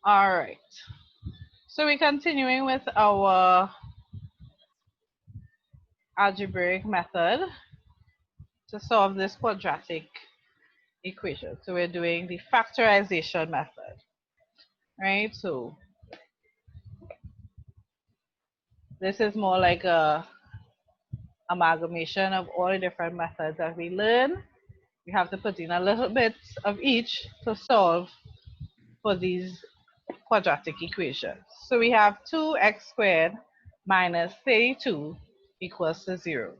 All right. So we're continuing with our algebraic method to solve this quadratic equation. So we're doing the factorization method, right? So this is more like a amalgamation of all the different methods that we learn. We have to put in a little bit of each to solve for these quadratic equations. So we have 2x squared minus 32 equals to 0.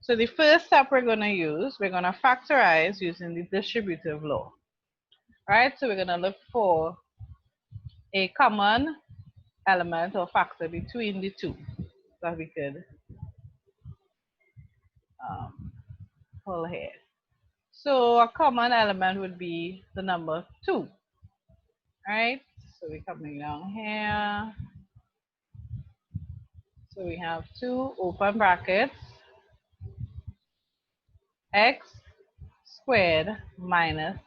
So the first step we're going to use, we're going to factorize using the distributive law. All right, so we're going to look for a common element or factor between the two that we could pull here. So a common element would be the number 2. All right, so we're coming down here. So we have 2 open brackets x squared minus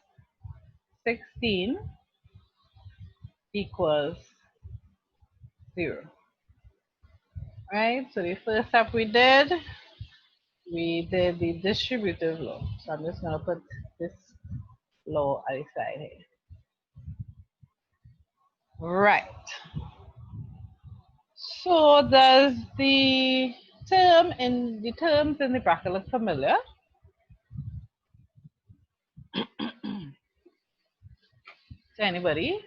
16 equals 0. Right? So the first step we did the distributive law. So I'm just going to put this law at the side here. Right. So does the terms in the bracket look familiar? To anybody?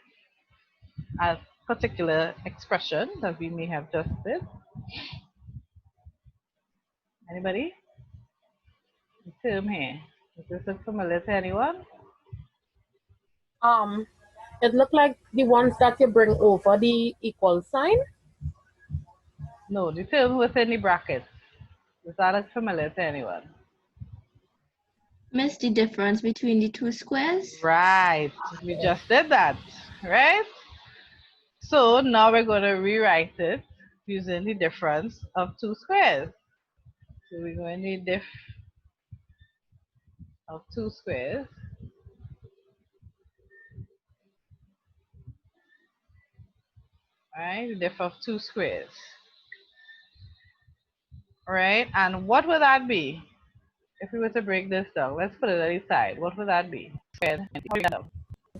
A particular expression that we may have just did? Anybody? The term here. Does this look familiar to anyone? It looked like the ones that you bring over the equal sign. No, the term within the bracket. Does that look familiar to anyone? Miss, the difference between the two squares? Right. We just did that, right? So now we're going to rewrite it using the difference of two squares. So we're going to need diff of two squares. Right, the diff of two squares. Right, and what would that be? If we were to break this down, let's put it on the side. What would that be? Squared.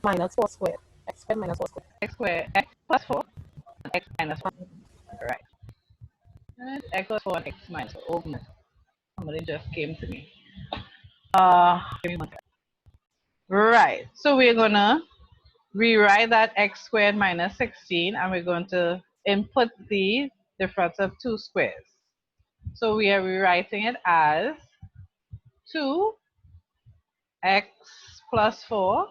Minus 4 squared. X squared minus 4 squared. X squared, x plus 4, and x minus 4. Right. And x plus 4 and x minus 4. Oh, somebody just came to me. Give me one second. Right, so we're going to rewrite that x squared minus 16, and we're going to input the difference of two squares. So we are rewriting it as 2x plus 4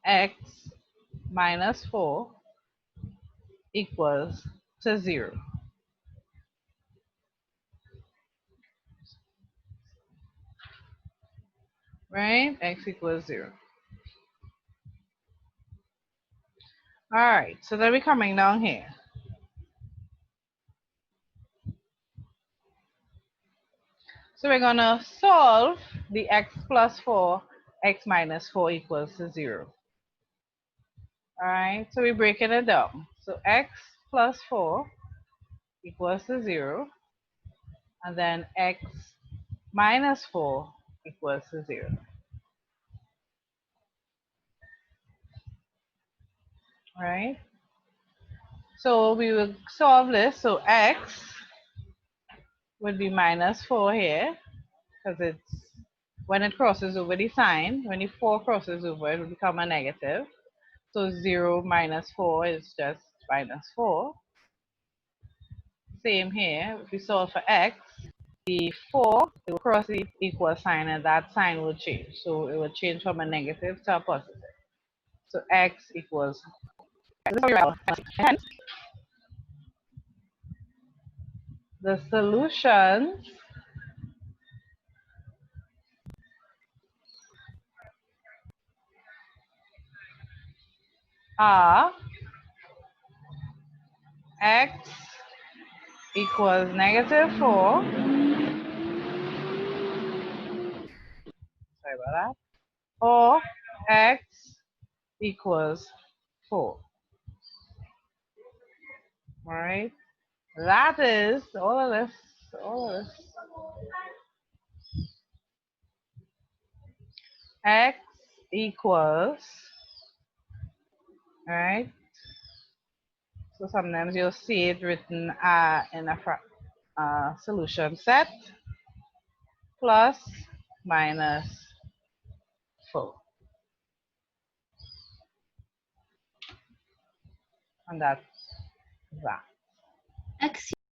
x minus 4 equals to 0. Right? X equals 0. All right, so then we're coming down here. So we're going to solve the x plus 4, x minus 4 equals to 0. All right, so we're breaking it down. So x plus 4 equals to 0, and then x minus 4 equals to 0. All right, so we will solve this. So x would be minus 4 here, because it's when it crosses over the sign, when the 4 crosses over, it will become a negative. So 0 minus 4 is just minus 4. Same here, if we solve for x, the 4, it will cross the equal sign, and that sign will change. So it will change from a negative to a positive. So x equals, hence, the solutions are x equals negative 4. Sorry about that. Or x equals 4. All right. That is all of this. X equals, all right. So sometimes you'll see it written in a solution set, plus minus 4. And that's that. X